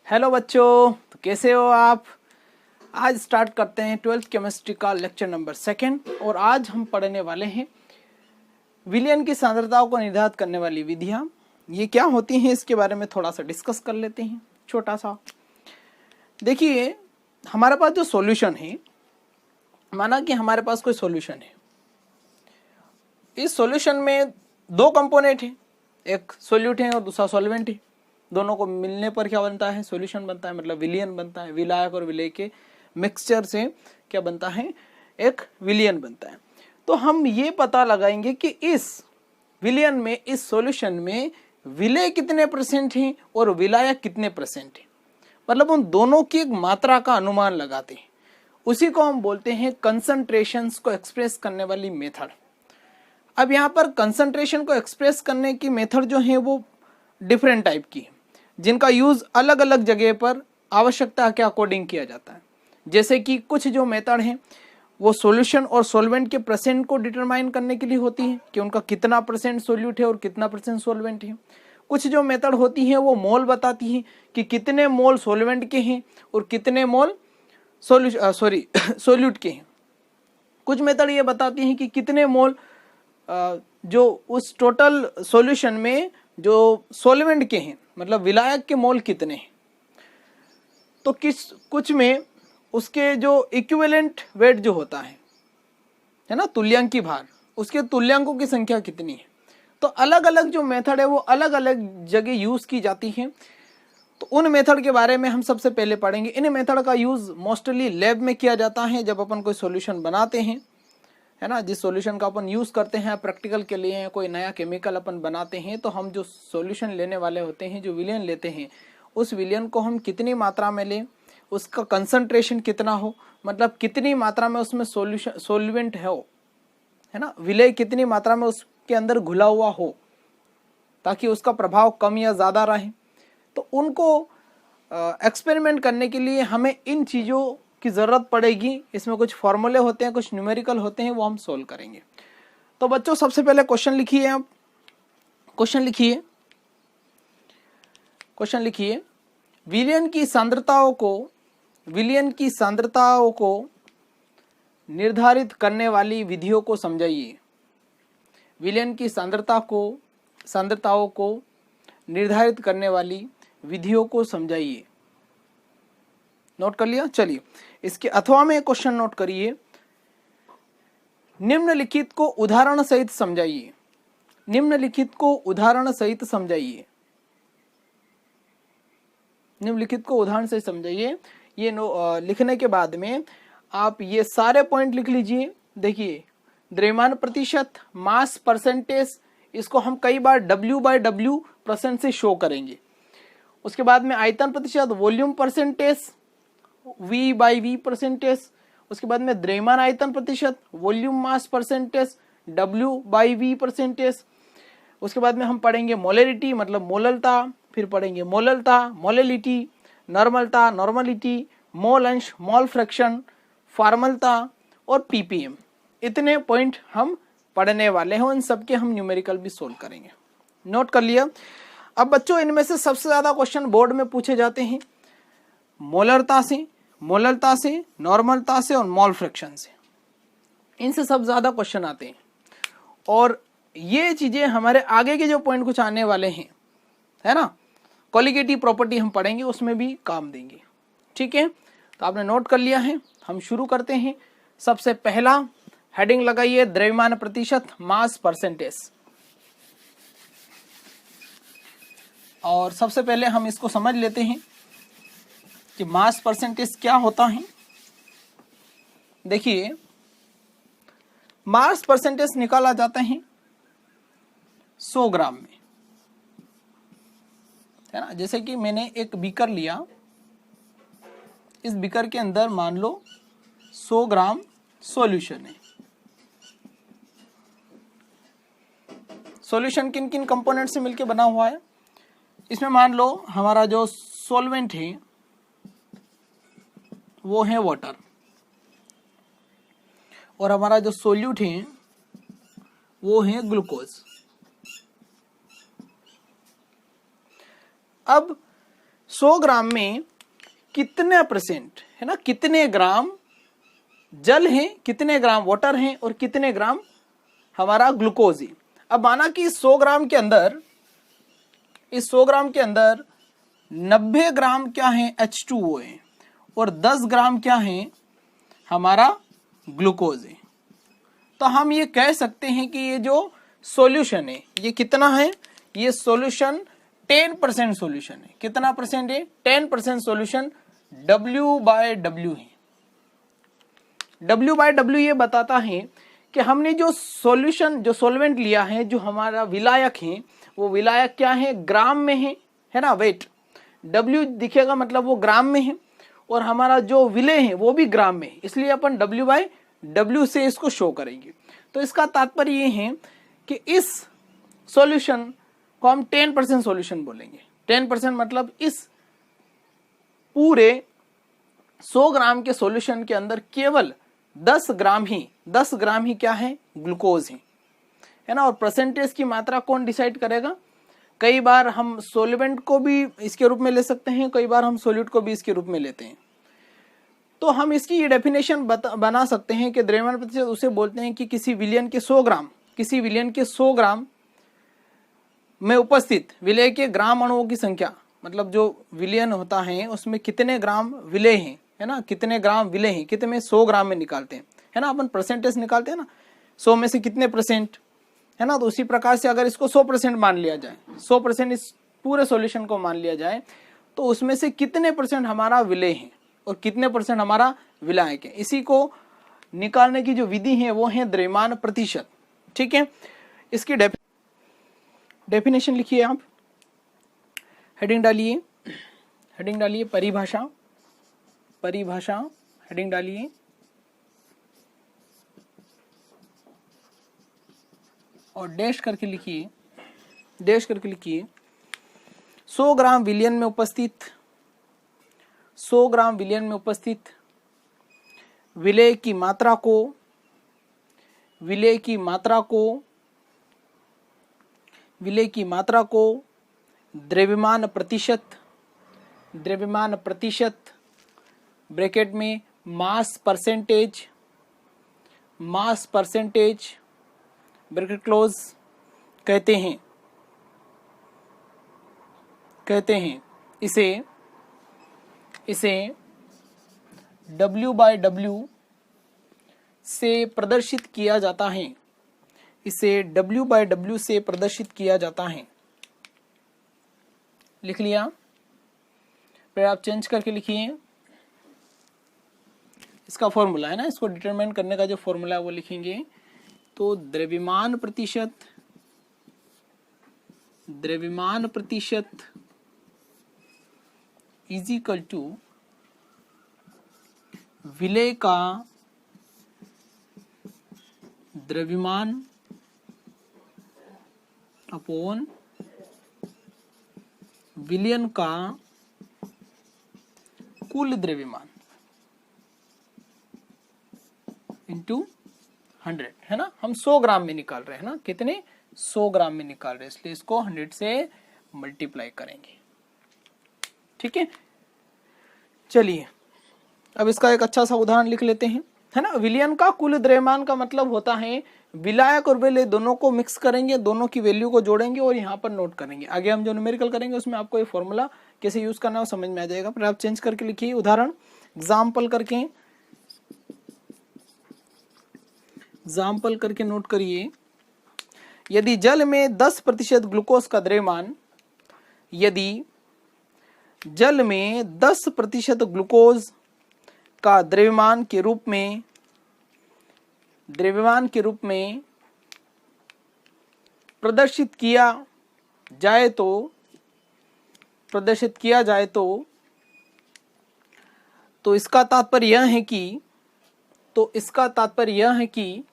Hello बच्चों, तो कैसे हो आप। आज स्टार्ट करते हैं 12th केमिस्ट्री का लेक्चर नंबर 2 और आज हम पढ़ने वाले हैं विलयन की सांद्रताओं को निर्धारित करने वाली विधियां। ये क्या होती हैं इसके बारे में थोड़ा सा डिस्कस कर लेते हैं। छोटा सा देखिए, हमारे पास जो सॉल्यूशन है, माना कि हमारे पास कोई सॉल्यूशन है। इस सॉल्यूशन में दो कंपोनेंट हैं, एक सोल्यूट है और दूसरा सॉल्वेंट है। दोनों को मिलने पर क्या बनता है? सॉल्यूशन बनता है, मतलब विलयन बनता है। विलायक और विलय के मिक्सचर से क्या बनता है? एक विलयन बनता है। तो हम ये पता लगाएंगे कि इस विलयन में, इस सॉल्यूशन में विलय कितने परसेंट हैं और विलायक कितने परसेंट हैं, मतलब उन दोनों की एक मात्रा का अनुमान लगाते हैं। उसी को हम बोलते हैं कंसंट्रेशंस को एक्सप्रेस करने वाली मेथड। अब यहाँ पर कंसंट्रेशन को एक्सप्रेस करने की मेथड जो है वो डिफरेंट टाइप की है, जिनका यूज अलग अलग जगह पर आवश्यकता के अकॉर्डिंग किया जाता है। जैसे कि कुछ जो मेथड हैं वो सॉल्यूशन और सॉल्वेंट के परसेंट को डिटरमाइन करने के लिए होती है कि उनका कितना परसेंट सोल्यूट है और कितना परसेंट सॉल्वेंट है। कुछ जो मेथड होती हैं वो मोल बताती हैं कि कितने मोल सॉल्वेंट के हैं और कितने मोल सोल्यूट के हैं। कुछ मेथड ये बताती हैं कि कितने मोल जो उस टोटल सॉल्यूशन में जो सॉल्वेंट के हैं, मतलब विलायक के मोल कितने हैं। तो कुछ में उसके जो इक्विवेलेंट वेट जो होता है ना, तुल्यांकी भार, उसके तुल्यांकों की संख्या कितनी है। तो अलग अलग जो मेथड है वो अलग अलग जगह यूज की जाती है। तो उन मेथड के बारे में हम सबसे पहले पढ़ेंगे। इन मेथड का यूज मोस्टली लैब में किया जाता है जब अपन कोई सॉल्यूशन बनाते हैं, है ना। जिस सॉल्यूशन का अपन यूज करते हैं प्रैक्टिकल के लिए, कोई नया केमिकल अपन बनाते हैं, तो हम जो सॉल्यूशन लेने वाले होते हैं, जो विलयन लेते हैं, उस विलयन को हम कितनी मात्रा में लें, उसका कंसंट्रेशन कितना हो, मतलब कितनी मात्रा में उसमें सॉल्वेंट है ना, विलय कितनी मात्रा में उसके अंदर घुला हुआ हो, ताकि उसका प्रभाव कम या ज्यादा रहे। तो उनको एक्सपेरिमेंट करने के लिए हमें इन चीजों की जरूरत पड़ेगी। इसमें कुछ फॉर्मूले होते हैं, कुछ न्यूमेरिकल होते हैं, वो हम सोल्व करेंगे। तो बच्चों सबसे पहले क्वेश्चन लिखिए। आप क्वेश्चन लिखिए, विलयन की सांद्रताओं को निर्धारित करने वाली विधियों को समझाइए। विलयन की सांद्रताओं को निर्धारित करने वाली विधियों को समझाइए। नोट कर लिया। चलिए इसके अथवा में क्वेश्चन नोट करिए। निम्नलिखित को उदाहरण सहित समझाइए। निम्नलिखित को उदाहरण सहित समझाइए। ये लिखने के बाद में आप ये सारे पॉइंट लिख लीजिए। देखिए, द्रव्यमान प्रतिशत, मास परसेंटेज, इसको हम कई बार W/W% से शो करेंगे। उसके बाद में आयतन प्रतिशत, वॉल्यूम परसेंटेज, V/V%। उसके बाद में द्रव्यमान आयतन प्रतिशत, वॉल्यूम मास परसेंटेज, W/V%। उसके बाद में हम पढ़ेंगे मोलरिटी, मतलब मोललता, फिर पढ़ेंगे मोललता, मोललिटी, नॉर्मलता, नॉर्मलिटी, मोल अंश, मोल फ्रैक्शन, फॉर्मलता और ppm। इतने पॉइंट हम पढ़ने वाले हैं। उन सबके हम न्यूमेरिकल भी सोल्व करेंगे। नोट कर लिया। अब बच्चों, इनमें से सबसे ज्यादा क्वेश्चन बोर्ड में पूछे जाते हैं मोलरता से, नॉर्मलता से और मोल फ्रैक्शन से। इनसे सब ज्यादा क्वेश्चन आते हैं और ये चीजें हमारे आगे के जो पॉइंट कुछ आने वाले हैं, है ना, कोलिगेटिव प्रॉपर्टी हम पढ़ेंगे, उसमें भी काम देंगे। ठीक है, तो आपने नोट कर लिया है। हम शुरू करते हैं। सबसे पहला हेडिंग लगाइए, द्रव्यमान प्रतिशत, मास परसेंटेज। और सबसे पहले हम इसको समझ लेते हैं कि मास परसेंटेज क्या होता है। देखिए, मास परसेंटेज निकाला जाता है 100 ग्राम में, है ना। जैसे कि मैंने एक बीकर लिया, इस बीकर के अंदर मान लो 100 ग्राम सॉल्यूशन है। सॉल्यूशन किन किन कंपोनेंट से मिलकर बना हुआ है? इसमें मान लो हमारा जो सॉल्वेंट है वो है वाटर, और हमारा जो सोल्यूट है वो है ग्लूकोज। अब 100 ग्राम में कितने परसेंट है ना, कितने ग्राम जल है, कितने ग्राम वाटर है और कितने ग्राम हमारा ग्लूकोज है। अब माना कि 100 ग्राम के अंदर, इस 100 ग्राम के अंदर 90 ग्राम क्या है, H2O है, और 10 ग्राम क्या है, हमारा ग्लूकोज है। तो हम ये कह सकते हैं कि ये जो सॉल्यूशन है ये कितना है, ये सॉल्यूशन 10% सॉल्यूशन है। कितना परसेंट है, 10% सॉल्यूशन W/W है। W/W ये बताता है कि हमने जो सॉल्यूशन, जो सॉल्वेंट लिया है, जो हमारा विलायक है, वो विलायक क्या है, ग्राम में है ना, वेट। W दिखेगा मतलब वो ग्राम में है, और हमारा जो विलेय है वो भी ग्राम में है, इसलिए अपन W/W से इसको शो करेंगे। तो इसका तात्पर्य ये है कि इस सॉल्यूशन को हम 10% सॉल्यूशन बोलेंगे। 10% मतलब इस पूरे 100 ग्राम के सॉल्यूशन के अंदर केवल 10 ग्राम ही क्या है, ग्लूकोज है ना। और परसेंटेज की मात्रा कौन डिसाइड करेगा, कई बार हम सॉल्वेंट को भी इसके रूप में ले सकते हैं, कई बार हम सॉल्यूट को भी इसके रूप में लेते हैं। तो हम इसकी ये डेफिनेशन बना सकते हैं कि द्रव्यमान प्रतिशत उसे बोलते हैं कि किसी विलयन के 100 ग्राम में उपस्थित विलेय के ग्राम अणुओं की संख्या, मतलब जो विलयन होता है उसमें कितने ग्राम विलेय हैं, है ना, कितने ग्राम विलेय हैं, कितने 100 ग्राम में निकालते हैं, है ना, अपन परसेंटेज निकालते हैं ना, 100 में से कितने परसेंट, है ना। तो उसी प्रकार से अगर इसको 100% मान लिया जाए, 100% इस पूरे सॉल्यूशन को मान लिया जाए, तो उसमें से कितने परसेंट हमारा विलेय है और कितने परसेंट हमारा विलायक है, इसी को निकालने की जो विधि है वो है द्रव्यमान प्रतिशत। ठीक है, इसकी डेफिनेशन लिखिए आप, हेडिंग डालिए, परिभाषा हेडिंग डालिए, और डैश करके लिखिए 100 ग्राम विलयन में उपस्थित, 100 ग्राम विलयन में उपस्थित विलेय की मात्रा को द्रव्यमान प्रतिशत ब्रैकेट में मास परसेंटेज ब्रैकेट क्लोज कहते हैं। इसे W/W से प्रदर्शित किया जाता है, लिख लिया। फिर आप चेंज करके लिखिए, इसका फॉर्मूला है ना, इसको डिटरमाइन करने का जो फॉर्मूला है वो लिखेंगे। तो द्रव्यमान प्रतिशत इज इक्वल टू विलेय का द्रव्यमान अपॉन विलयन का कुल द्रव्यमान इंटू 100, है ना। हम 100 ग्राम में निकाल रहे हैं ना, कितने, 100 ग्राम में निकाल रहे हैं, इसलिए इसको 100 से मल्टीप्लाई करेंगे। ठीक है, चलिए अब इसका एक अच्छा सा उदाहरण लिख लेते हैं, है ना। विलयन का कुल द्रव्यमान का मतलब होता है विलायक और विलेय दोनों को मिक्स करेंगे, दोनों की वैल्यू को जोड़ेंगे और यहाँ पर नोट करेंगे। आगे हम जो न्यूमेरिकल करेंगे उसमें आपको ये फॉर्मूला कैसे यूज करना है वो समझ में आ जाएगा। फिर आप चेंज करके लिखिए उदाहरण, एग्जाम्पल करके नोट करिए। यदि जल में 10% ग्लूकोज का द्रव्यमान, यदि जल में 10% ग्लूकोज का द्रव्यमान के रूप में प्रदर्शित किया जाए तो इसका तात्पर्य यह है कि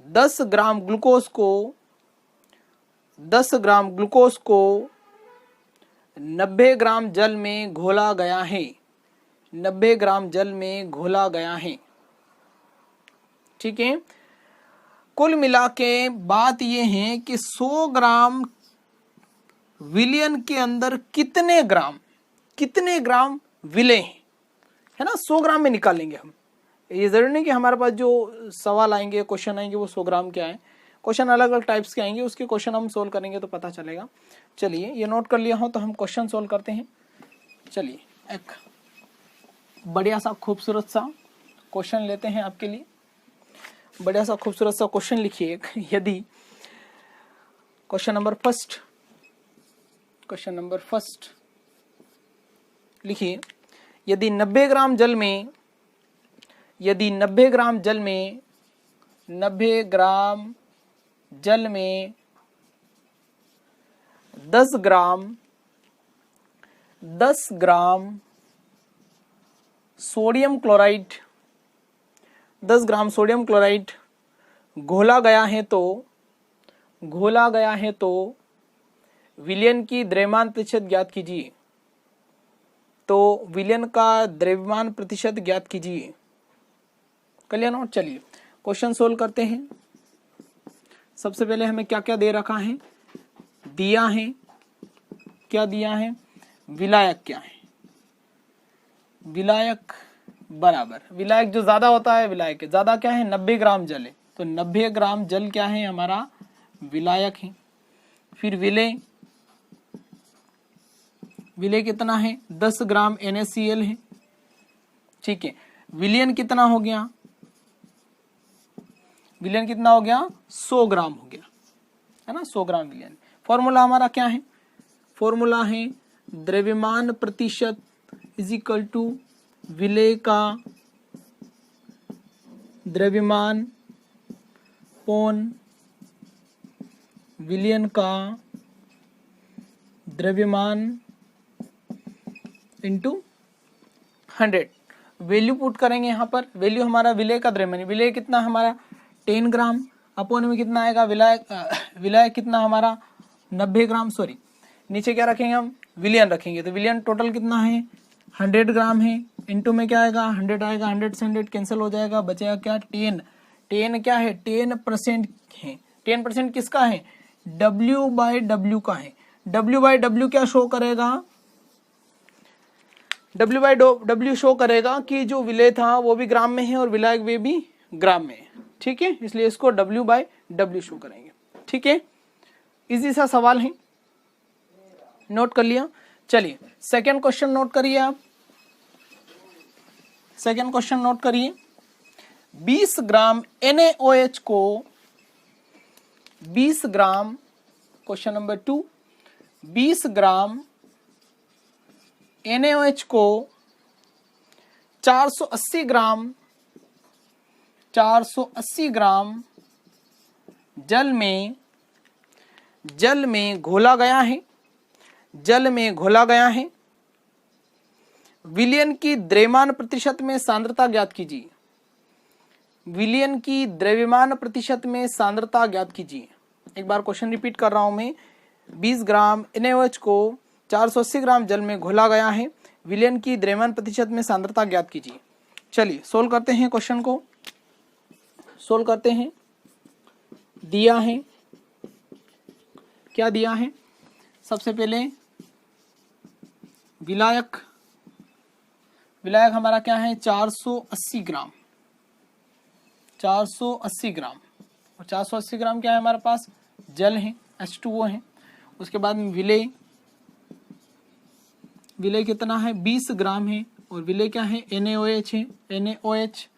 10 ग्राम ग्लूकोज को 90 ग्राम जल में घोला गया है। ठीक है, कुल मिला के बात यह है कि 100 ग्राम विलियन के अंदर कितने ग्राम विलेय हैं, है ना। 100 ग्राम में निकालेंगे हम। ये जरूरी नहीं कि हमारे पास जो सवाल आएंगे, क्वेश्चन आएंगे वो 100 ग्राम के आए। क्वेश्चन अलग अलग टाइप्स के आएंगे, उसके क्वेश्चन हम सोल्व करेंगे तो पता चलेगा। चलिए ये नोट कर लिया हो तो हम क्वेश्चन सोल्व करते हैं। चलिए एक बढ़िया सा खूबसूरत सा क्वेश्चन लेते हैं आपके लिए। बढ़िया सा खूबसूरत सा क्वेश्चन लिखिए एक। यदि क्वेश्चन नंबर फर्स्ट लिखिए, यदि 90 ग्राम जल में 10 ग्राम सोडियम क्लोराइड घोला गया है तो विलयन की द्रव्यमान प्रतिशत ज्ञात कीजिए। तो विलयन का द्रव्यमान प्रतिशत ज्ञात कीजिए। कल्याण नोट। चलिए क्वेश्चन सोल्व करते हैं। सबसे पहले हमें क्या क्या दे रखा है, दिया है, क्या दिया है, विलायक क्या है। विलायक बराबर, विलायक जो ज्यादा होता है विलायक ज्यादा क्या है, 90 ग्राम जल है तो 90 ग्राम जल क्या है हमारा विलायक है। फिर विलय कितना है, 10 ग्राम NaCl है। ठीक है, विलियन कितना हो गया, 100 ग्राम हो गया, है ना, 100 ग्राम विलियन। फॉर्मूला हमारा क्या है, फॉर्मूला है द्रव्यमान प्रतिशत इज इक्वल टू विलय का द्रव्यमान पौन विलियन का द्रव्यमान इंटू 100। वैल्यू पुट करेंगे यहाँ पर। वैल्यू हमारा विलय का द्रव्यमान, विलय कितना हमारा 10 ग्राम, अपोन में कितना आएगा विलायक कितना हमारा 90 ग्राम, सॉरी नीचे क्या रखेंगे हम विलियन रखेंगे। तो विलियन टोटल कितना है 100 ग्राम है, इनटू में क्या आएगा 100 आएगा, 100 से 100 कैंसिल हो जाएगा, बचेगा क्या 10 क्या है 10% है। 10% किसका है, W/W का है। W/W क्या शो करेगा, W/W शो करेगा कि जो विलय था वो भी ग्राम में है और विलायक वे भी ग्राम में है। ठीक है, इसलिए इसको W/W शो करेंगे। ठीक है, इजी सा सवाल है, नोट कर लिया। चलिए सेकंड क्वेश्चन नोट करिए आप। सेकंड क्वेश्चन नोट करिए, 20 ग्राम NaOH को 20 ग्राम, क्वेश्चन नंबर 2, 20 ग्राम NaOH को 480 ग्राम जल में घोला गया है। विलयन की द्रव्यमान प्रतिशत में सांद्रता ज्ञात कीजिए। विलयन की द्रव्यमान प्रतिशत में सांद्रता ज्ञात कीजिए। एक बार क्वेश्चन रिपीट कर रहा हूं मैं, 20 ग्राम NaOH को 480 ग्राम जल में घोला गया है, विलयन की द्रव्यमान प्रतिशत में सांद्रता ज्ञात कीजिए। चलिए सोल्व करते हैं, क्वेश्चन को सोल्व करते हैं। दिया है, क्या दिया है, सबसे पहले विलायक हमारा क्या है 480 ग्राम, 480 ग्राम, और 480 ग्राम क्या है हमारे पास जल है, H2O है। उसके बाद में विलय कितना है 20 ग्राम है, और विलय क्या है NaOH है, NaOH।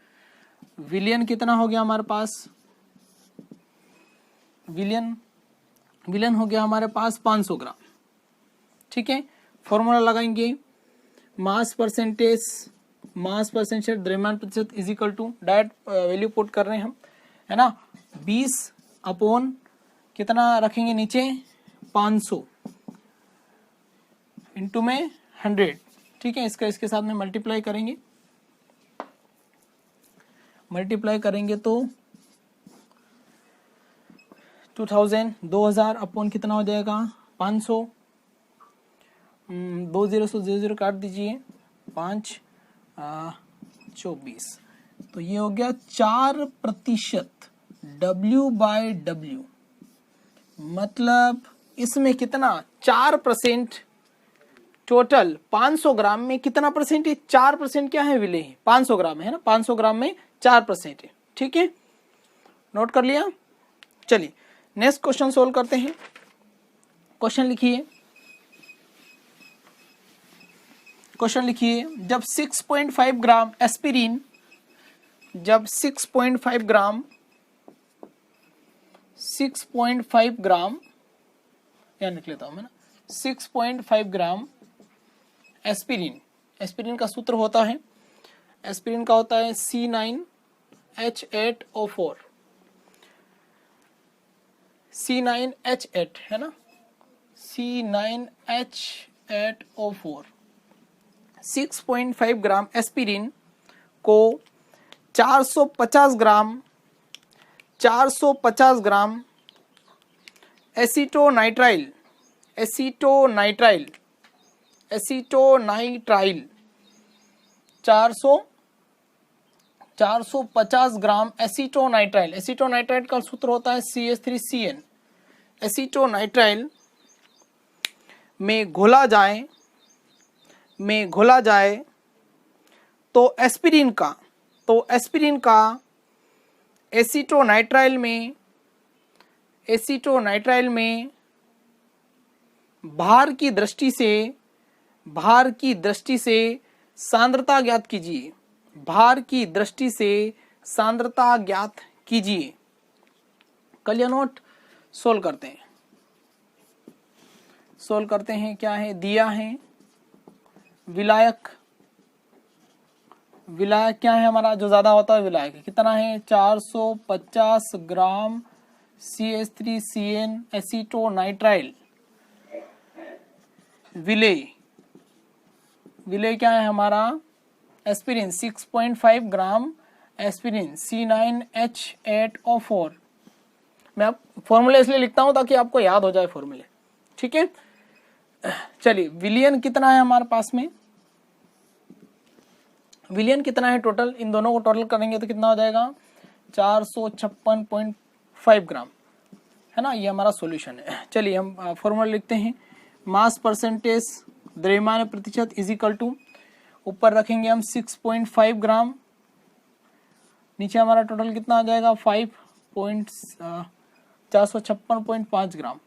विलयन कितना हो गया हमारे पास, विलयन हो गया हमारे पास 500 ग्राम। ठीक है, फॉर्मूला लगाएंगे मास परसेंटेज द्रव्यमान प्रतिशत is equal to, direct value put कर रहे हैं हम, है ना, 20 अपॉन कितना रखेंगे नीचे 500 इंटू में 100। ठीक है, इसके साथ में मल्टीप्लाई करेंगे तो 2000 अपॉन कितना हो जाएगा 500, 2 0 से 0 काट दीजिए, 5 24, तो ये हो गया 4% W/W, मतलब इसमें कितना 4%, टोटल 500 ग्राम में कितना परसेंट है, 4% क्या है विलेय है, 500 ग्राम है ना, 500 ग्राम में 4% है। ठीक है, नोट कर लिया। चलिए नेक्स्ट क्वेश्चन सोल्व करते हैं। क्वेश्चन लिखिए, क्वेश्चन लिखिए, जब 6.5 ग्राम एस्पिरिन, जब 6.5 ग्राम यहाँ लिख लेता हूं मैं ना, 6.5 ग्राम एस्पिरिन, एस्पिरिन का सूत्र होता है, एस्पिरिन का होता है C9H8O4, C9H8 है ना, C9H8O4। 6.5 ग्राम एस्पिरिन को 450 ग्राम एसीटोनाइट्राइल 450 ग्राम एसीटोनाइट्राइल, एसीटोनाइट्राइल का सूत्र होता है CH3CN, एसीटोनाइट्राइल में घोला जाए तो एस्पिरिन का एसीटोनाइट्राइल में भार की दृष्टि से सांद्रता ज्ञात कीजिए, भार की दृष्टि से सांद्रता ज्ञात कीजिए। कलियर नोट, सोल्व करते हैं क्या है दिया है, विलायक क्या है हमारा, जो ज्यादा होता है विलायक कितना है, 450 ग्राम CH3CN एसीटोनाइट्राइल। विलेय क्या है हमारा, एस्पिरिन 6.5 ग्राम एस्पिरिन C9H8O4। मैं अब फॉर्मूले इसलिए लिखता हूं ताकि आपको याद हो जाए फॉर्मूले। ठीक है, चलिए विलियन कितना है हमारे पास में, विलियन कितना है टोटल, इन दोनों को टोटल करेंगे तो कितना हो जाएगा 456.5 ग्राम है ना, ये हमारा सॉल्यूशन है। चलिए हम फॉर्मूला लिखते हैं, मास परसेंटेज द्रव्यमान प्रतिशत इज इक्वल टू, ऊपर रखेंगे हम 6.5 ग्राम, नीचे हमारा टोटल कितना आ जाएगा 456.5 ग्राम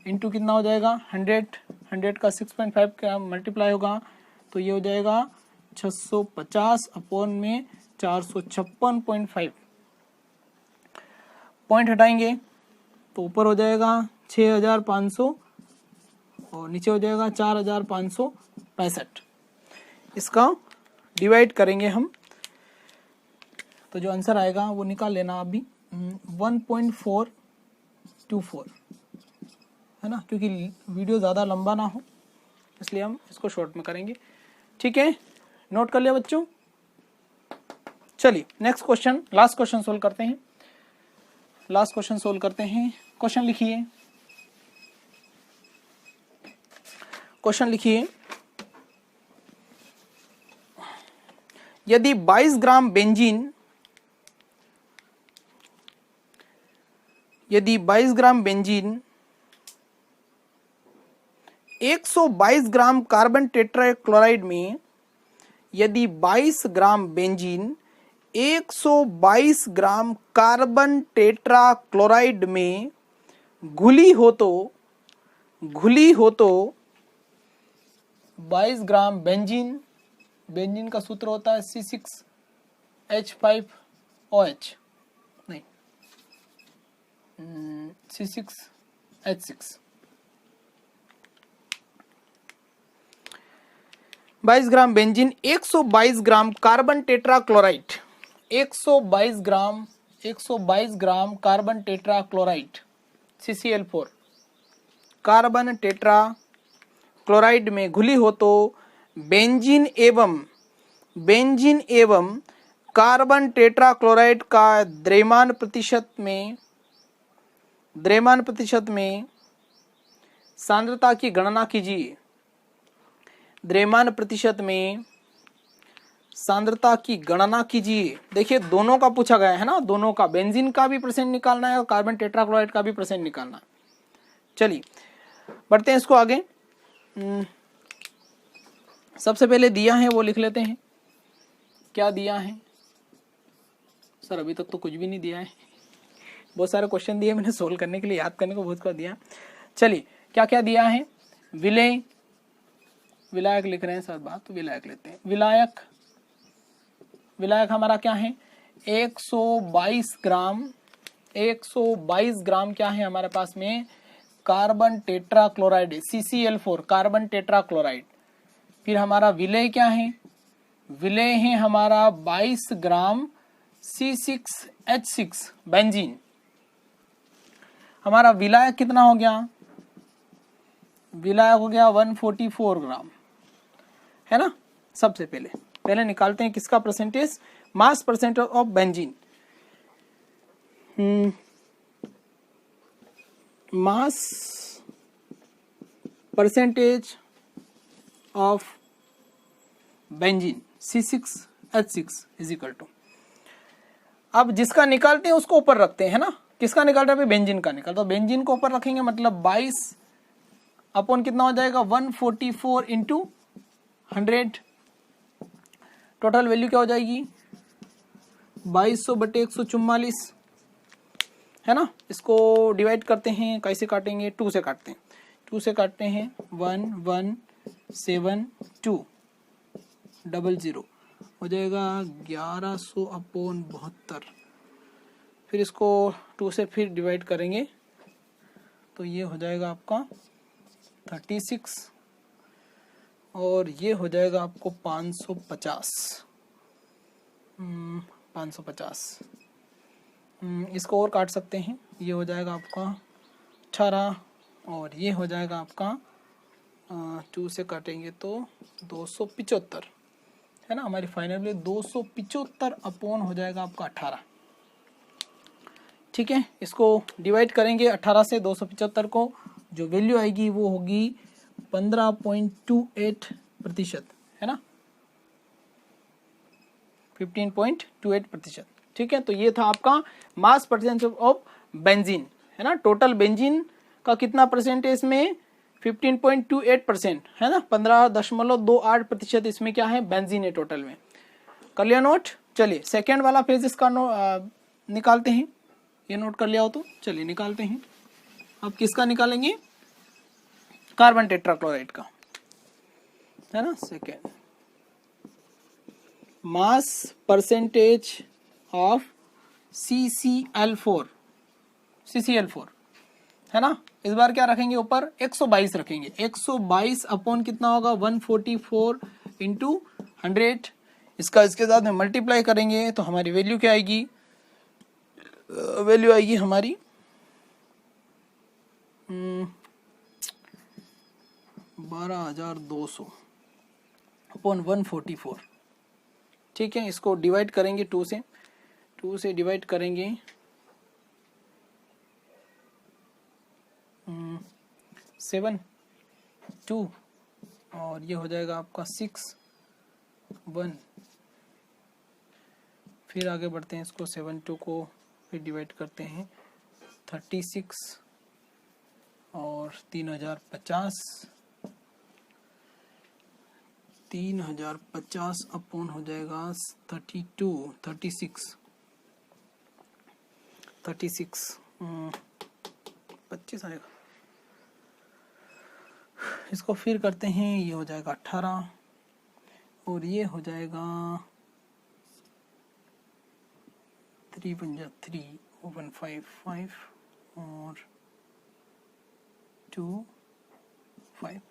इंटू कितना हो जाएगा 100 का 6.5 का मल्टीप्लाई होगा तो ये हो जाएगा 650 अपॉन में 456.5, पॉइंट हटाएंगे तो ऊपर हो जाएगा 6500 और नीचे हो जाएगा 4565। इसका डिवाइड करेंगे हम तो जो आंसर आएगा वो निकाल लेना अभी 1.424 है ना, क्योंकि वीडियो ज़्यादा लंबा ना हो इसलिए हम इसको शॉर्ट में करेंगे। ठीक है, नोट कर लिया बच्चों। चलिए next question, last question solve करते हैं। क्वेश्चन लिखिए, यदि 22 gram benzene 122 gram carbon tetrachloride में, यदि 22 gram benzene 122 gram carbon tetrachloride में घुली हो तो 22 ग्राम बेंजीन का सूत्र होता है C6H5OH, नहीं C6H6। 22 gram benzene 122 gram carbon tetrachloride 122 gram carbon tetrachloride CCl4 carbon tetrachloride में घुली हो तो बेंजीन एवं कार्बन टेट्राक्लोराइड का द्रव्यमान प्रतिशत में सांद्रता की गणना कीजिए। द्रव्यमान प्रतिशत में सांद्रता की गणना कीजिए। देखिए दोनों का पूछा गया है ना, दोनों का, बेंजीन का भी परसेंट निकालना है और कार्बन टेट्राक्लोराइड का भी परसेंट निकालना है। चलिए बढ़ते हैं इसको आगे। सबसे पहले दिया है वो लिख लेते हैं, क्या दिया है सर? अभी तक तो कुछ भी नहीं दिया है, बहुत सारे क्वेश्चन दिए मैंने सोल्व करने के लिए, याद करने को बहुत कुछ दिया। चलिए क्या क्या दिया है? विलय, विलायक लिख रहे हैं सर, बात तो विलायक लेते हैं। विलायक, विलायक हमारा क्या है? 122 ग्राम, 122 ग्राम क्या है हमारे पास में? Carbon tetrachloride, CCl4 carbon tetrachloride. फिर हमारा विलय क्या है? विलय है हमारा 22 ग्राम C6H6 बेंजीन। हमारा विलायक कितना हो गया? विलायक हो गया 144 ग्राम, है ना। सबसे पहले निकालते हैं किसका percentage? Mass percentage of benzene. Mass percentage of benzene C6H6 is equal to, अब जिसका निकालते हैं उसको ऊपर रखते हैं, है ना। किसका निकाल रहे हैं? बेंजीन का निकाल, तो बेंजीन को ऊपर रखेंगे, मतलब 22 अपॉन कितना हो जाएगा? 144 इंटू 100। टोटल वैल्यू क्या हो जाएगी? 2200/144, है ना। इसको डिवाइड करते हैं, कैसे काटेंगे? 2 से काटते हैं, 2 से काटते हैं 11720 हो जाएगा 1100/72। फिर इसको 2 से फिर डिवाइड करेंगे तो ये हो जाएगा आपका 36 और ये हो जाएगा आपको 550। 550 इसको और काट सकते हैं, ये हो जाएगा आपका 18 और ये हो जाएगा आपका 2 से काटेंगे तो 275, है ना। हमारी फाइनल 275 अपॉन हो जाएगा आपका 18। ठीक है, इसको डिवाइड करेंगे 18 से 275 को, जो वैल्यू आएगी वो होगी 15.28%, है ना, 15.28%। ठीक है, तो ये था आपका मास परसेंटेज ऑफ बेंजीन, है ना। टोटल बेंजीन का कितना परसेंटेज में? 15.28%, है ना। 15.28% इसमें क्या है? बेंजीन है टोटल में। कर लिया नोट? चलिए सेकेंड वाला फेज इसका निकालते हैं। ये नोट कर लिया हो तो चलिए निकालते हैं। अब किसका निकालेंगे? कार्बन टेट्राक्लोराइड का, है ना। Second, mass percentage of CCl4, है ना। इस बार क्या रखेंगे? ऊपर 122 रखेंगे। 122 अपॉन कितना होगा? 144 इंटू 100। इसका इसके साथ में मल्टीप्लाई करेंगे तो हमारी वैल्यू क्या आएगी? वैल्यू आएगी हमारी 12,200 अपॉन 144। ठीक है, इसको डिवाइड करेंगे 2 से डिवाइड करेंगे 7 2 और ये हो जाएगा आपका 6 1। फिर आगे बढ़ते हैं, इसको 7 2 को फिर डिवाइड करते हैं 36 और 3050 अपॉन हो जाएगा 36 25 आएगा। इसको फिर करते हैं, ये हो जाएगा 18 और ये हो जाएगा 3 और 2 5,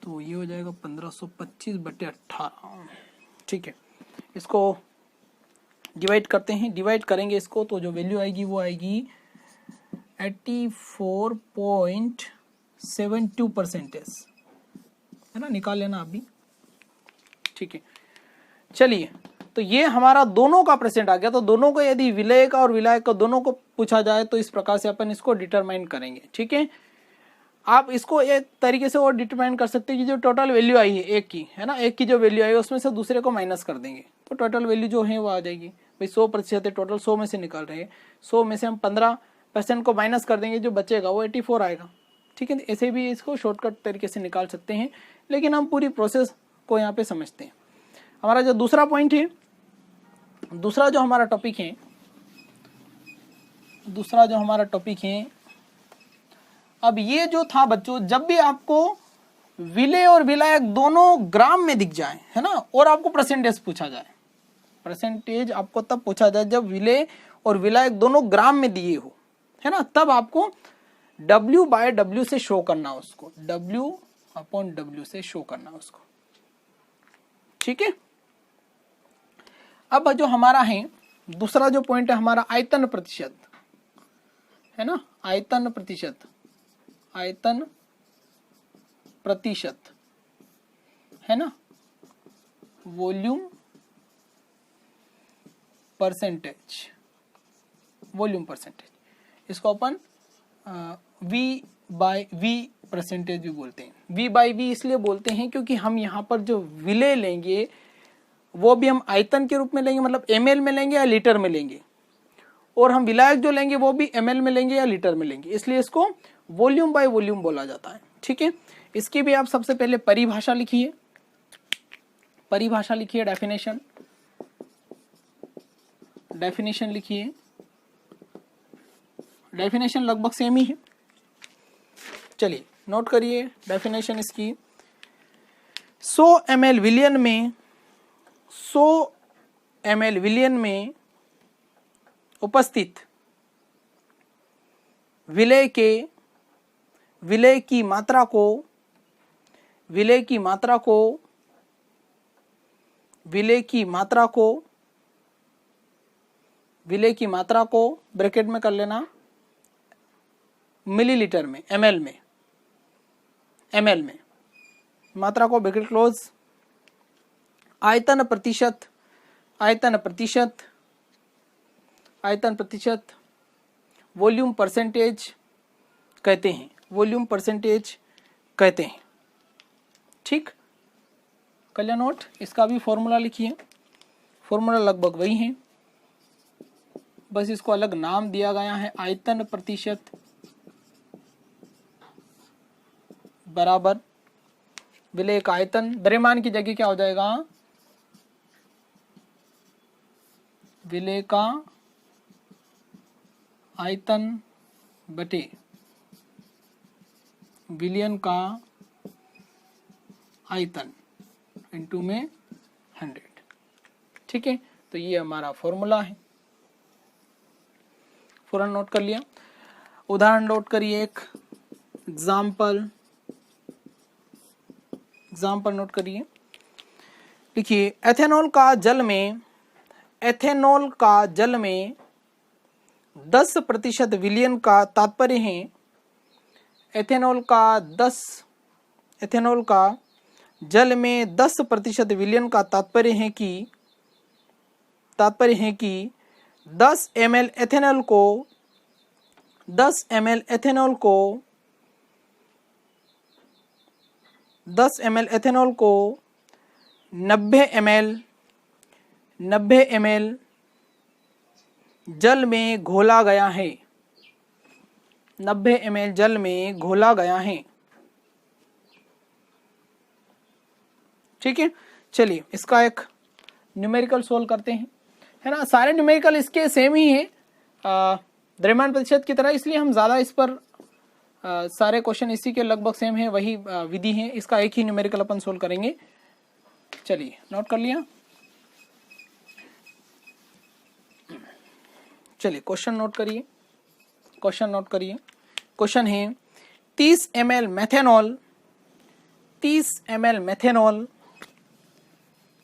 तो ये हो जाएगा 1525/18। ठीक है, इसको डिवाइड करते हैं। डिवाइड करेंगे इसको तो जो वैल्यू आएगी वो आएगी 84.72%, है ना। निकाल लेना अभी। ठीक है, चलिए तो ये हमारा दोनों का परसेंट आ गया। तो दोनों को यदि विलय का और विलायक का दोनों को पूछा जाए तो इस प्रकार से अपन इसको डिटरमाइन करेंगे। ठीक है, आप इसको एक तरीके से और डिटरमाइन कर सकते हैं कि जो टोटल वैल्यू आई है एक की, है ना, एक की जो वैल्यू आई है उसमें से दूसरे को माइनस कर देंगे तो टोटल वैल्यू जो है वो आ जाएगी। भाई 100% है, टोटल 100 में से निकाल रहे हैं, 100 में से हम 15 परसेंट को माइनस कर देंगे, जो बचेगा वो 84 आएगा। ठीक है, ऐसे भी इसको शॉर्टकट तरीके से निकाल सकते हैं, लेकिन हम पूरी प्रोसेस को यहाँ पे समझते हैं। हमारा जो दूसरा पॉइंट है, दूसरा जो हमारा टॉपिक है, अब ये जो था बच्चों, जब भी आपको विलेय और विलायक दोनों ग्राम में दिख जाए, है ना, और आपको परसेंटेज पूछा जाए, परसेंटेज आपको तब पूछा जाए जब विलेय और विलायक दोनों ग्राम में दिए हो, है ना, तब आपको W/W से शो करना उसको, W/W से शो करना उसको। ठीक है, अब जो हमारा है दूसरा जो पॉइंट है हमारा आयतन प्रतिशत, है ना, आयतन प्रतिशत, है ना, वॉल्यूम परसेंटेज, इसको अपन V/V परसेंटेज भी बोलते हैं। V/V इसलिए बोलते हैं क्योंकि हम यहाँ पर जो विलेय लेंगे वो भी हम आयतन के रूप में लेंगे, मतलब ml में लेंगे या लीटर में लेंगे, और हम विलायक जो लेंगे वो भी ml में लेंगे या लीटर में लेंगे, इसलिए इसको वॉल्यूम बाय वॉल्यूम बोला जाता है। ठीक है, इसकी भी आप सबसे पहले परिभाषा लिखिए, डेफिनेशन लिखिए। डेफिनेशन लगभग सेम ही है, चलिए नोट करिए डेफिनेशन इसकी। 100 ml विलियन में उपस्थित विलेय की मात्रा को ब्रैकेट में कर लेना, मिलीलीटर में, ml में मात्रा को ब्रैकेट क्लोज, आयतन प्रतिशत वॉल्यूम परसेंटेज कहते हैं। ठीक, कर लिया नोट। इसका भी फॉर्मूला लिखिए, फॉर्मूला लगभग वही है, बस इसको अलग नाम दिया गया है। आयतन प्रतिशत बराबर विलेय का आयतन, द्रव्यमान की जगह क्या हो जाएगा, विलेय का आयतन बटे विलियन का आयतन इनटू में 100। ठीक है, तो ये हमारा फॉर्मूला है। फौरन नोट कर लिया। उदाहरण नोट करिए, एक एग्जाम्पल नोट करिए, लिखिए एथेनॉल का जल में 10% विलियन का तात्पर्य है, एथेनॉल का जल में 10% विलियन का तात्पर्य है कि 10 ml एथेनॉल को 90 ml जल में घोला गया है, 90 ml जल में घोला गया है। ठीक है, चलिए इसका एक न्यूमेरिकल सोल्व करते हैं, है ना। सारे न्यूमेरिकल इसके सेम ही है द्रव्यमान प्रतिशत की तरह, इसलिए हम ज़्यादा इस पर सारे क्वेश्चन इसी के लगभग सेम है, वही विधि है। इसका एक ही न्यूमेरिकल अपन सोल्व करेंगे। चलिए नोट कर लिया, चलिए क्वेश्चन नोट करिए। क्वेश्चन है 30 ml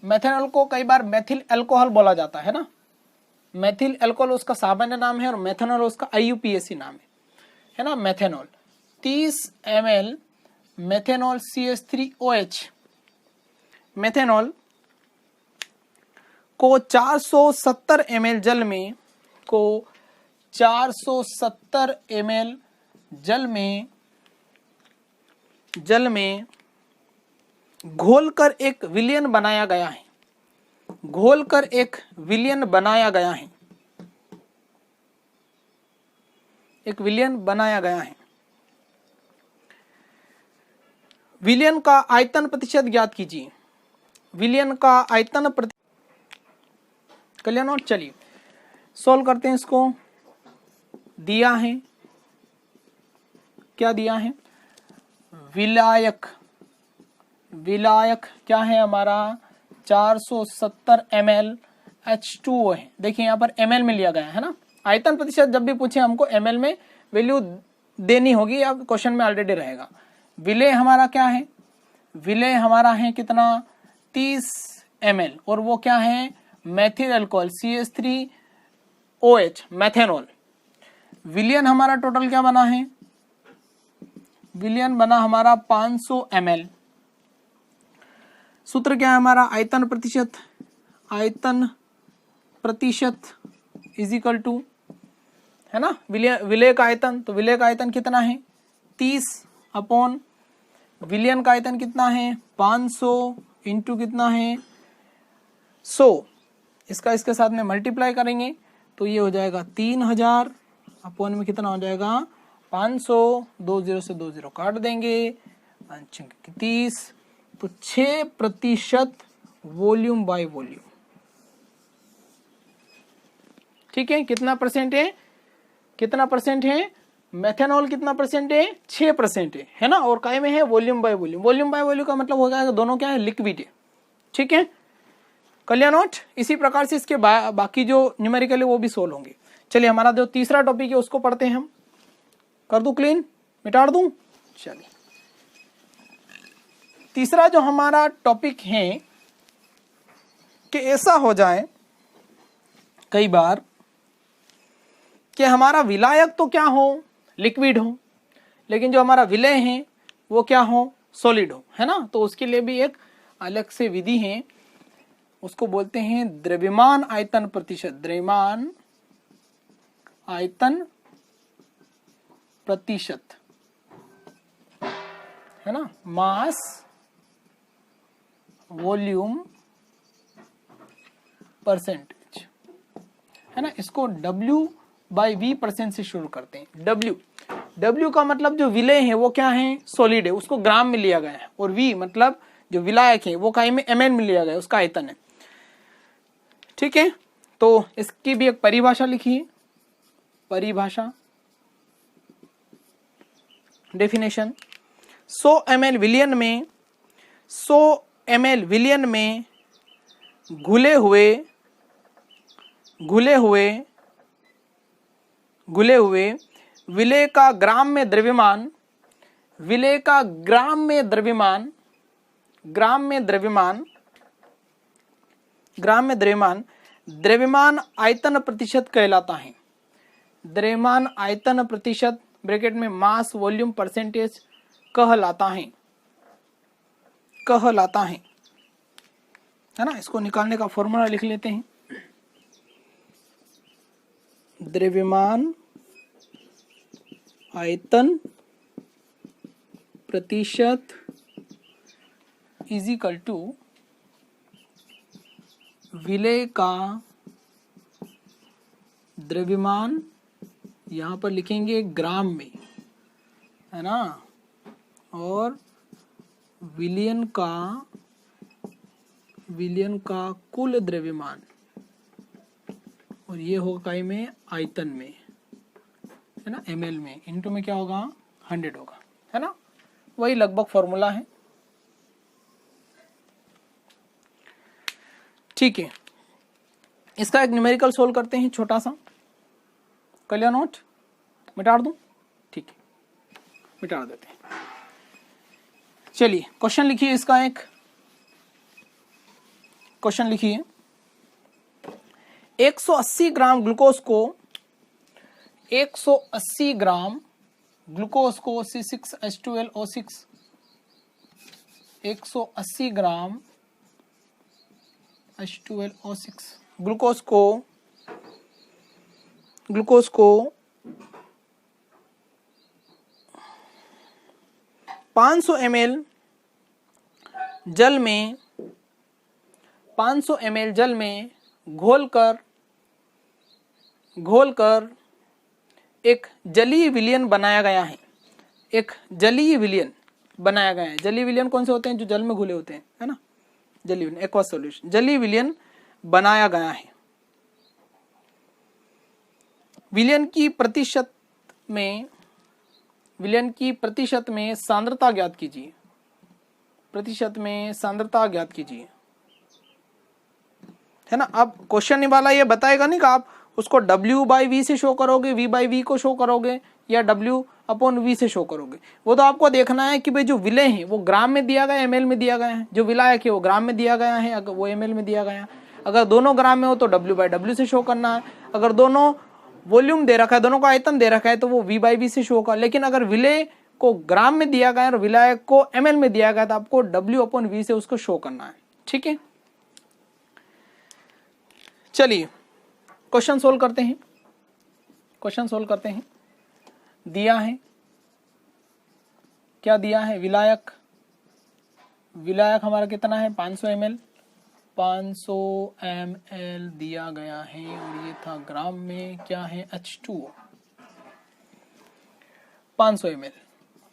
मेथेनॉल को कई बार मेथिल अल्कोहल बोला जाता है ना। मेथिल अल्कोहल उसका सामान्य नाम है और मेथेनॉल उसका IUPAC नाम है ना। Methanol 30 ml methanol CH3OH methanol को 470 ml जल में घोलकर एक विलयन बनाया गया है। एक विलयन बनाया गया है। विलयन का आयतन प्रतिशत ज्ञात कीजिए। विलयन का आयतन कल्याण नोट। चलिए सोल्व करते हैं इसको। दिया है, क्या दिया है? विलायक, विलायक क्या है हमारा? 470 ml H2O है। देखिए यहाँ पर ml में लिया गया है ना। आयतन प्रतिशत जब भी पूछे हमको ml में वैल्यू देनी होगी, या क्वेश्चन में ऑलरेडी रहेगा। विलेय हमारा क्या है? विलेय हमारा है कितना? 30 ml, और वो क्या है? Maithil alcohol CH3OH, methanol. विलियन हमारा टोटल क्या बना है? विलियन बना हमारा 500 ml। सूत्र क्या है हमारा? आयतन प्रतिशत, आयतन प्रतिशत इज इक्वल टू, है ना, विलेय का आयतन। तो विलेय का आयतन कितना है? 30 अपॉन विलियन का आयतन कितना है? 500 इंटू कितना है? 100। इसका इसके साथ में मल्टीप्लाई करेंगे तो ये हो जाएगा 3000 अपॉन में कितना हो जाएगा? 500। 20 से 20 काट देंगे, 30। तो 6% वॉल्यूम बाय वॉल्यूम। ठीक है, कितना परसेंट है? कितना परसेंट है? मेथेनॉल कितना परसेंट है? 6% है ना। और काय में है? Volume by volume. Volume by volume का मतलब हो जाएगा दोनों क्या है? लिक्विड है। ठीक है, कल्याण नोट। इसी प्रकार से इसके बाकी जो न्यूमेरिकल है वो भी सोल्व होंगे। चलिए हमारा जो तीसरा टॉपिक है उसको पढ़ते हैं हम। कर दूं क्लीन, मिटा दूं? चलिए तीसरा जो हमारा टॉपिक है कि ऐसा हो जाए कई बार कि हमारा विलायक तो क्या हो? लिक्विड हो, लेकिन जो हमारा विलेय है वो क्या हो? सॉलिड हो, है ना। तो उसके लिए भी एक अलग से विधि है, उसको बोलते हैं द्रव्यमान आयतन प्रतिशत। द्रव्यमान आयतन प्रतिशत, है ना, मास वॉल्यूम परसेंटेज, है ना। इसको W/V% से शुरू करते हैं। W का मतलब जो विलेय है वो क्या है? सॉलिड है, उसको ग्राम में लिया गया है। और V मतलब जो विलायक है वो काय में? ml में लिया गया है, उसका आयतन है। ठीक है, तो इसकी भी एक परिभाषा लिखिए। परिभाषा, डेफिनेशन। 100 ml विलियन में, 100 ml विलियन में घुले हुए विलेय का ग्राम में द्रव्यमान, विलेय का ग्राम में द्रव्यमान आयतन प्रतिशत कहलाता है। द्रव्यमान आयतन प्रतिशत ब्रैकेट में मास वॉल्यूम परसेंटेज कहलाता है, है ना। इसको निकालने का फॉर्मूला लिख लेते हैं। द्रव्यमान आयतन प्रतिशत इज इक्वल टू विलेय का द्रव्यमान, यहां पर लिखेंगे ग्राम में, है ना, और विलियन का कुल द्रव्यमान, और ये होगा काय में? आयतन में, है ना, ml में। इनटू में क्या होगा? 100 होगा, है ना। वही लगभग फॉर्मूला है। ठीक है, इसका एक न्यूमेरिकल सोल्व करते हैं छोटा सा। कल्याण नोट, मिटा दूं? ठीक है, मिटा देते हैं। चलिए क्वेश्चन लिखिए। इसका एक क्वेश्चन लिखिए। 180 ग्राम ग्लूकोज को, 180 ग्राम ग्लूकोज को C6H12O6, 180 ग्राम H12O6 ग्लूकोज को 500 ml जल में, 500 ml जल में घोलकर एक जलीय विलयन बनाया गया है, एक जलीय विलयन बनाया गया है। जलीय विलयन कौन से होते हैं? जो जल में घुले होते हैं, है ना, जलीय विलयन, एक्वा सॉल्यूशन। जलीय विलयन बनाया गया है। विलयन की प्रतिशत में सांद्रता ज्ञात कीजिए। प्रतिशत में सांद्रता ज्ञात कीजिए, है ना। अब क्वेश्चन वाला ये बताएगा नहीं कि आप उसको W/V से शो करोगे, V/V को शो करोगे, या W/V से शो करोगे। वो तो आपको देखना है कि भाई जो विलय है वो ग्राम में दिया गया है, ml में दिया गया है। जो विलायक है वो ग्राम में दिया गया है, अगर वो ml में दिया गया है। अगर दोनों ग्राम में हो तो W/W से शो करना है। अगर दोनों वॉल्यूम दे रखा है, दोनों का आयतन दे रखा है, तो वो V/V से शो होगा। लेकिन अगर विलय को ग्राम में दिया गया है और विलायक को ml में दिया गया, तो आपको W/V से उसको शो करना है। ठीक है, चलिए क्वेश्चन सोल्व करते हैं। क्वेश्चन सोल्व करते हैं। दिया है, क्या दिया है? विलायक हमारा कितना है? 500 ml। 500 ml दिया गया है और ये था ग्राम में, क्या है? H2O। 500 ml,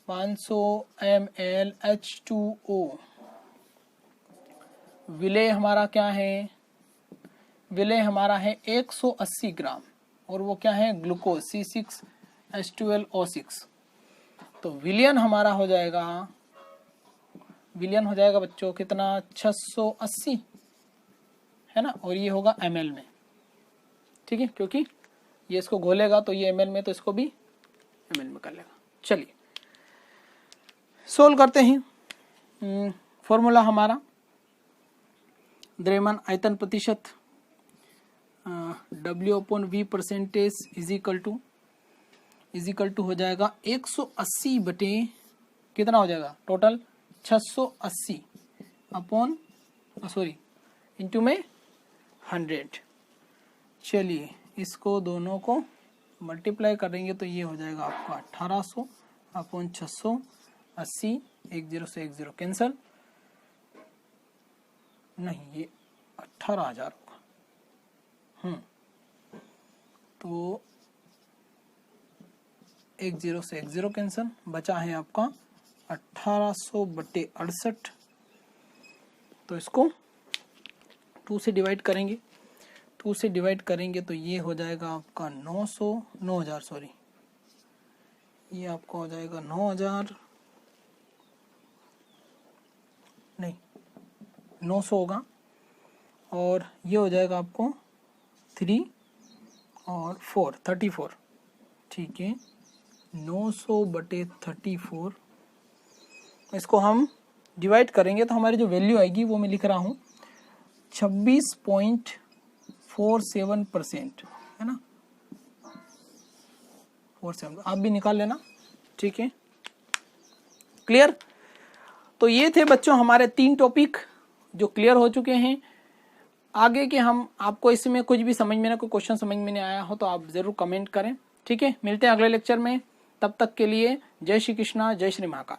500 ml H2O। विलय हमारा क्या है? विलय हमारा है 180 ग्राम, और वो क्या है? Glucose C6H12O6। तो विलयन हमारा हो जाएगा, बच्चों कितना? 680, है ना, और ये होगा ml में। ठीक है, क्योंकि ये इसको घोलेगा तो ये ml में, तो इसको भी ml में कर लेगा। चलिए सोल्व करते हैं। फॉर्मूला हमारा द्रव्यमान आयतन प्रतिशत W/V percentage is equal to हो जाएगा 180 बटे कितना हो जाएगा? टोटल 680 अपॉन इंटू में 100। चलिए इसको दोनों को मल्टीप्लाई करेंगे तो ये हो जाएगा आपका 1800 अपॉन 680। 10 से 10 कैंसल, नहीं ये 18,000 होगा। तो 10 से 10 कैंसल, बचा है आपका 1800 बटे 68। तो इसको 2 से डिवाइड करेंगे, 2 से डिवाइड करेंगे तो ये हो जाएगा आपका 9000 ये आपका हो जाएगा 9000, नहीं 900 होगा, और ये हो जाएगा आपको 3 और 4 34। ठीक है, 900 बटे 34, इसको हम डिवाइड करेंगे तो हमारी जो वैल्यू आएगी वो मैं लिख रहा हूँ 26.47%, है ना, 47। आप भी निकाल लेना। ठीक है, क्लियर। तो ये थे बच्चों हमारे 3 टॉपिक जो क्लियर हो चुके हैं। आगे के हम आपको इसमें कुछ भी समझ में ना, कोई क्वेश्चन समझ में नहीं आया हो तो आप जरूर कमेंट करें। ठीक है, मिलते हैं अगले लेक्चर में। तब तक के लिए जय श्री कृष्णा, जय श्री महाकाल।